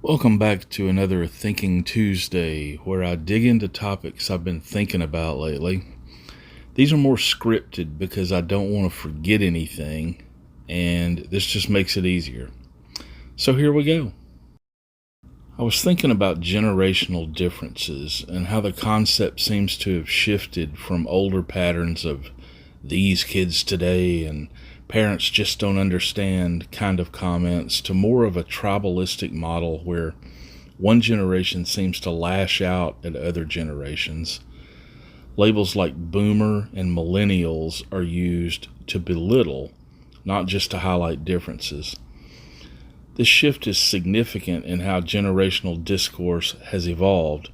Welcome back to another Thinking Tuesday, where I dig into topics I've been thinking about lately. These are more scripted because I don't want to forget anything, and this just makes it easier. So here we go. I was thinking about generational differences and how the concept seems to have shifted from older patterns of these kids today and parents just don't understand kind of comments to more of a tribalistic model where one generation seems to lash out at other generations. Labels like boomer and millennials are used to belittle, not just to highlight differences. This shift is significant in how generational discourse has evolved.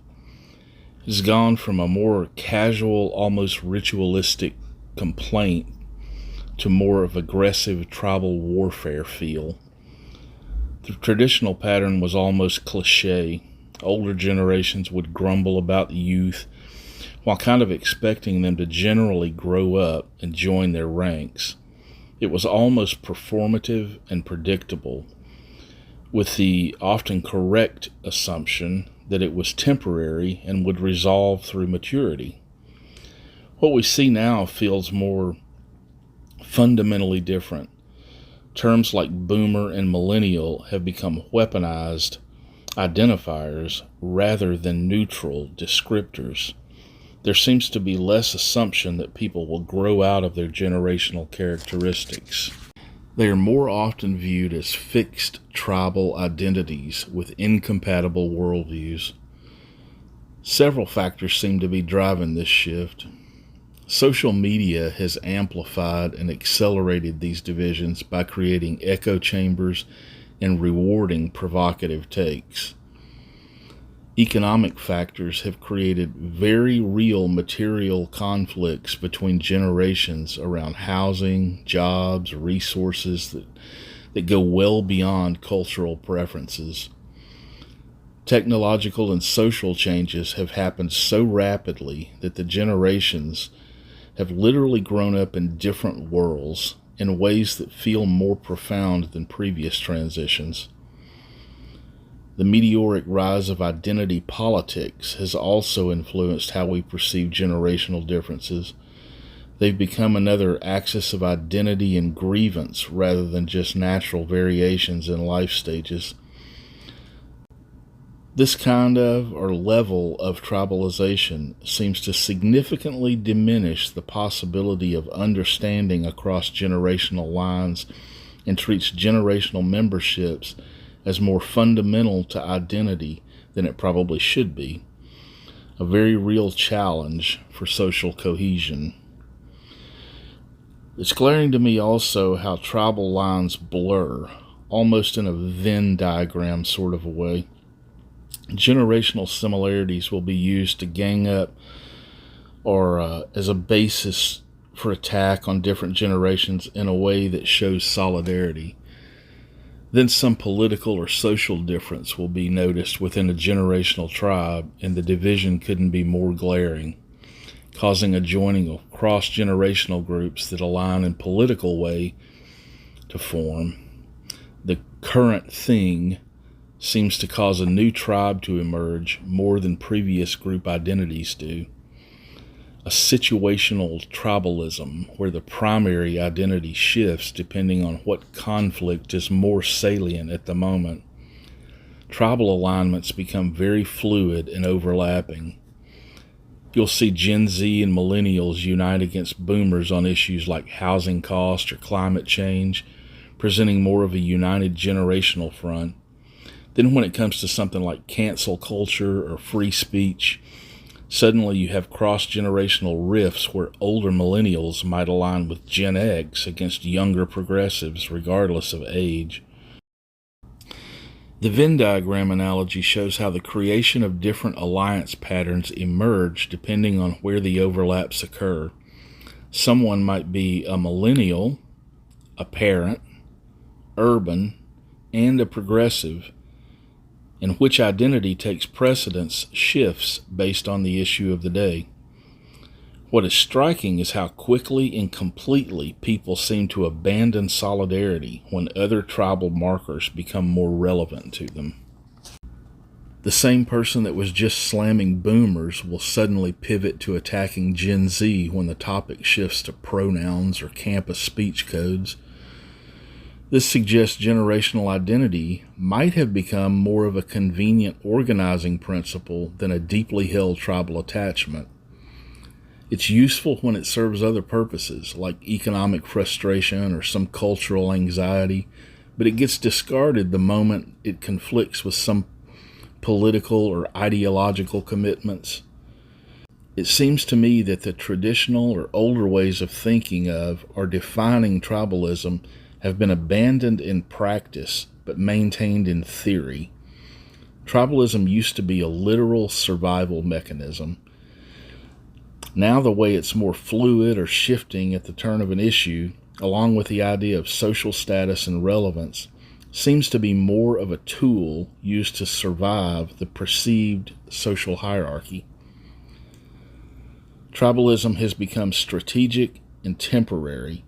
It has gone from a more casual, almost ritualistic complaint to more of aggressive tribal warfare feel. The traditional pattern was almost cliche. Older generations would grumble about the youth while kind of expecting them to generally grow up and join their ranks. It was almost performative and predictable, with the often correct assumption that it was temporary and would resolve through maturity. What we see now feels more fundamentally different. Terms like boomer and millennial have become weaponized identifiers rather than neutral descriptors. There seems to be less assumption that people will grow out of their generational characteristics. They are more often viewed as fixed tribal identities with incompatible worldviews. Several factors seem to be driving this shift. Social media has amplified and accelerated these divisions by creating echo chambers and rewarding provocative takes. Economic factors have created very real material conflicts between generations around housing, jobs, resources that go well beyond cultural preferences. Technological and social changes have happened so rapidly that the generations have literally grown up in different worlds in ways that feel more profound than previous transitions. The meteoric rise of identity politics has also influenced how we perceive generational differences. They've become another axis of identity and grievance rather than just natural variations in life stages. This kind of or level of tribalization seems to significantly diminish the possibility of understanding across generational lines and treats generational memberships as more fundamental to identity than it probably should be, a very real challenge for social cohesion. It's glaring to me also how tribal lines blur, almost in a Venn diagram sort of a way. Generational similarities will be used to gang up or as a basis for attack on different generations in a way that shows solidarity. Then some political or social difference will be noticed within a generational tribe, and the division couldn't be more glaring, causing a joining of cross-generational groups that align in political way to form. The current thing seems to cause a new tribe to emerge more than previous group identities do. A situational tribalism where the primary identity shifts depending on what conflict is more salient at the moment. Tribal alignments become very fluid and overlapping. You'll see Gen Z and millennials unite against boomers on issues like housing costs or climate change, presenting more of a united generational front. Then when it comes to something like cancel culture or free speech, suddenly you have cross-generational rifts where older millennials might align with Gen X against younger progressives regardless of age. The Venn diagram analogy shows how the creation of different alliance patterns emerge depending on where the overlaps occur. Someone might be a millennial, a parent, urban, and a progressive, and which identity takes precedence shifts based on the issue of the day. What is striking is how quickly and completely people seem to abandon solidarity when other tribal markers become more relevant to them. The same person that was just slamming boomers will suddenly pivot to attacking Gen Z when the topic shifts to pronouns or campus speech codes. This suggests generational identity might have become more of a convenient organizing principle than a deeply held tribal attachment. It's useful when it serves other purposes, like economic frustration or some cultural anxiety, but it gets discarded the moment it conflicts with some political or ideological commitments. It seems to me that the traditional or older ways of thinking of or defining tribalism have been abandoned in practice but maintained in theory. Tribalism used to be a literal survival mechanism. Now the way it's more fluid or shifting at the turn of an issue, along with the idea of social status and relevance, seems to be more of a tool used to survive the perceived social hierarchy. Tribalism has become strategic and temporary,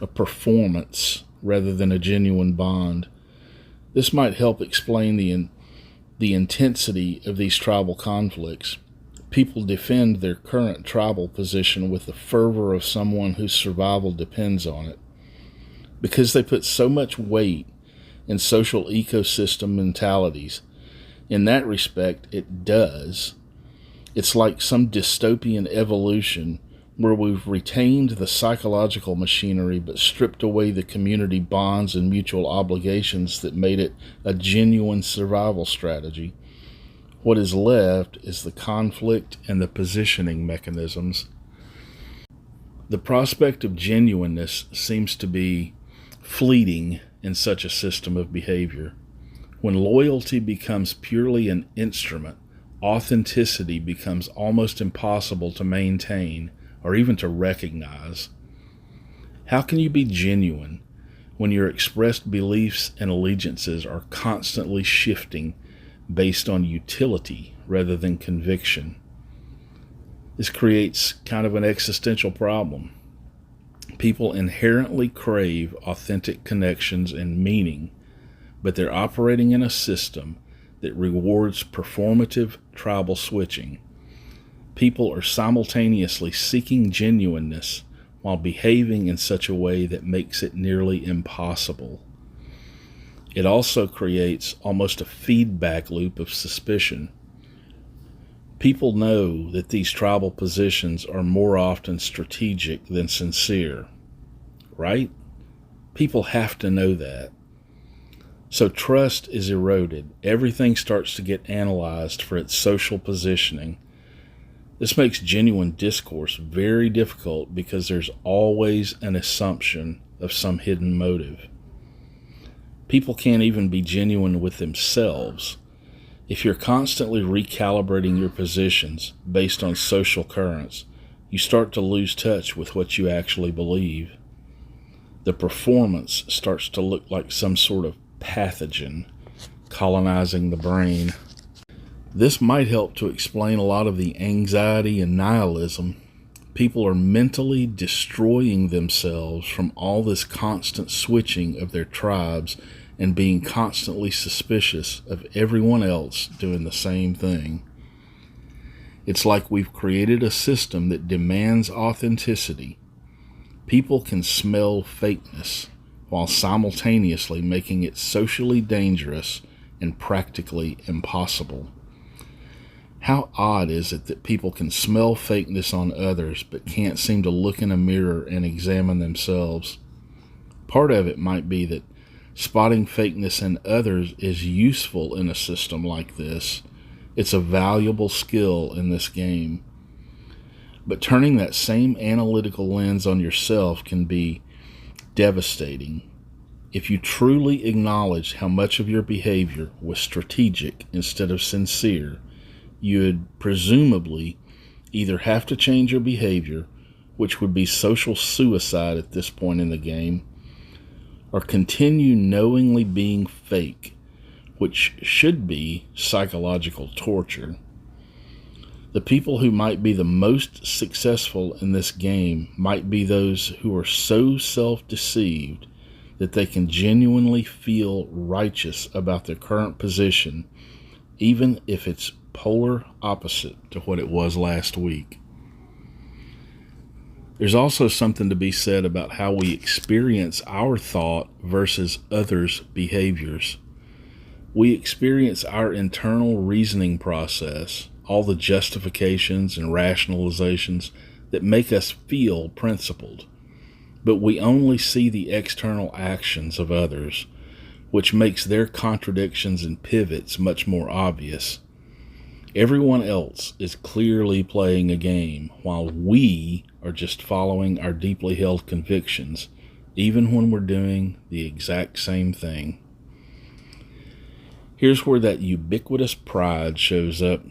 a performance rather than a genuine bond. This might help explain the intensity of these tribal conflicts. People defend their current tribal position with the fervor of someone whose survival depends on it. Because they put so much weight in social ecosystem mentalities, in that respect, it does. It's like some dystopian evolution where we've retained the psychological machinery but stripped away the community bonds and mutual obligations that made it a genuine survival strategy. What is left is the conflict and the positioning mechanisms. The prospect of genuineness seems to be fleeting in such a system of behavior. When loyalty becomes purely an instrument, authenticity becomes almost impossible to maintain or even to recognize. How can you be genuine when your expressed beliefs and allegiances are constantly shifting based on utility rather than conviction? This creates kind of an existential problem. People inherently crave authentic connections and meaning, but they're operating in a system that rewards performative tribal switching. People are simultaneously seeking genuineness while behaving in such a way that makes it nearly impossible. It also creates almost a feedback loop of suspicion. People know that these tribal positions are more often strategic than sincere, right? People have to know that. So trust is eroded. Everything starts to get analyzed for its social positioning. This makes genuine discourse very difficult because there's always an assumption of some hidden motive. People can't even be genuine with themselves. If you're constantly recalibrating your positions based on social currents, you start to lose touch with what you actually believe. The performance starts to look like some sort of pathogen colonizing the brain. This might help to explain a lot of the anxiety and nihilism. People are mentally destroying themselves from all this constant switching of their tribes and being constantly suspicious of everyone else doing the same thing. It's like we've created a system that demands authenticity. People can smell fakeness while simultaneously making it socially dangerous and practically impossible. How odd is it that people can smell fakeness on others but can't seem to look in a mirror and examine themselves? Part of it might be that spotting fakeness in others is useful in a system like this. It's a valuable skill in this game. But turning that same analytical lens on yourself can be devastating. If you truly acknowledged how much of your behavior was strategic instead of sincere, you would presumably either have to change your behavior, which would be social suicide at this point in the game, or continue knowingly being fake, which should be psychological torture. The people who might be the most successful in this game might be those who are so self-deceived that they can genuinely feel righteous about their current position even if it's polar opposite to what it was last week. There's also something to be said about how we experience our thought versus others' behaviors. We experience our internal reasoning process, all the justifications and rationalizations that make us feel principled. But we only see the external actions of others, which makes their contradictions and pivots much more obvious. Everyone else is clearly playing a game, while we are just following our deeply held convictions, even when we're doing the exact same thing. Here's where that ubiquitous pride shows up.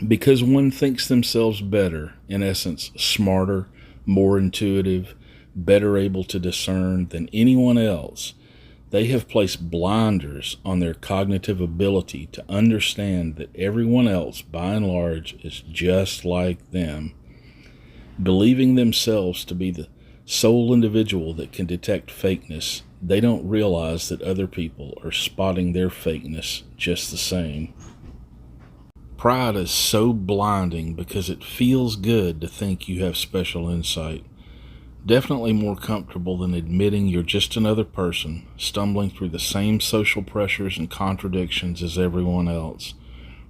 Because one thinks themselves better, in essence, smarter, more intuitive, better able to discern than anyone else, they have placed blinders on their cognitive ability to understand that everyone else, by and large, is just like them. Believing themselves to be the sole individual that can detect fakeness, they don't realize that other people are spotting their fakeness just the same. Pride is so blinding because it feels good to think you have special insight. Definitely more comfortable than admitting you're just another person, stumbling through the same social pressures and contradictions as everyone else,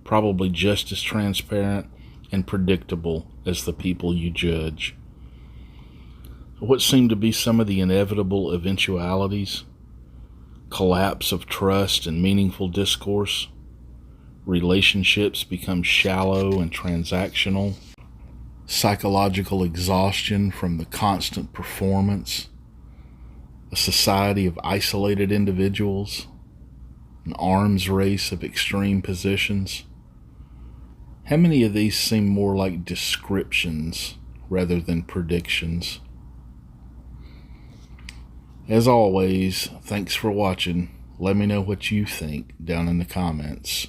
probably just as transparent and predictable as the people you judge. What seem to be some of the inevitable eventualities? Collapse of trust and meaningful discourse. Relationships become shallow and transactional. Psychological exhaustion from the constant performance. A society of isolated individuals. An arms race of extreme positions. How many of these seem more like descriptions rather than predictions? As always, thanks for watching. Let me know what you think down in the comments.